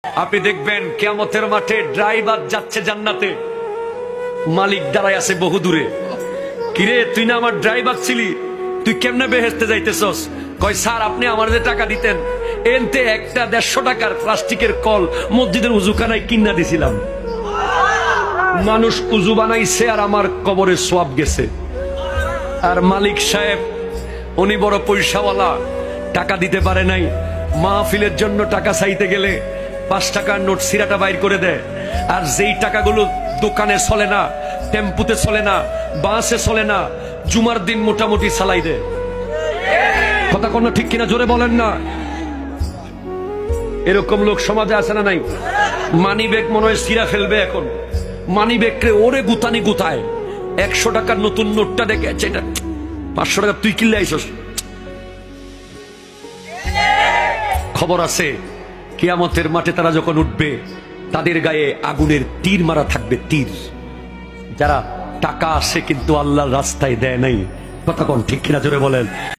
আপনি দেখবেন কিয়ামতের মাঠে ড্রাইভার যাচ্ছে জান্নাতে, মালিক দাঁড়ায় আছে বহু দূরে। কিরে, তুই না আমার ড্রাইভার ছিলি, তুই কেমনে বেহেশতে যাইতেছস? কয়, স্যার আপনি আমার যে টাকা দিতেন, এনতে একটা 150 টাকার প্লাস্টিকের কল মসজিদের উজুখানায় কিনা দিছিলাম। মানুষ উজু বানাইছে আর আমার কবরে সোয়াব গেছে। আর মালিক সাহেব উনি বড় পয়সাওয়ালা, টাকা দিতে পারে নাই। মাহফিলের জন্য টাকা চাইতে গেলে 5 টাকার নোট সিরাটা বাইর করে দেয়। আর যেই টাকাগুলো দোকানে চলে না, টেম্পুতে চলে না, বাসে চলে না, জুমার দিন মোটামুটি চালাই দেয়। কথা কোনো ঠিক কিনা জোরে বলেন না। এরকম লোক সমাজে আছে না নাই? মানি ব্যাগ মনে হয় সিরা ফেলবে এখন, মানি ব্যাগকে ওরে গুতানি গুতায়। 100 টাকার নতুন নোটটা দেখে এটা 500 টাকা তুই কিনলে আইসস। খবর আছে কিয়ামতের মাঠে তারা যখন উঠবে, তাদের গায়ে আগুনের তীর মারা থাকবে, তীর। যারা টাকা আসে কিন্তু আল্লাহর রাস্তায় দেয় নাই। কথা কোন ঠিক কিনা জোরে বলেন।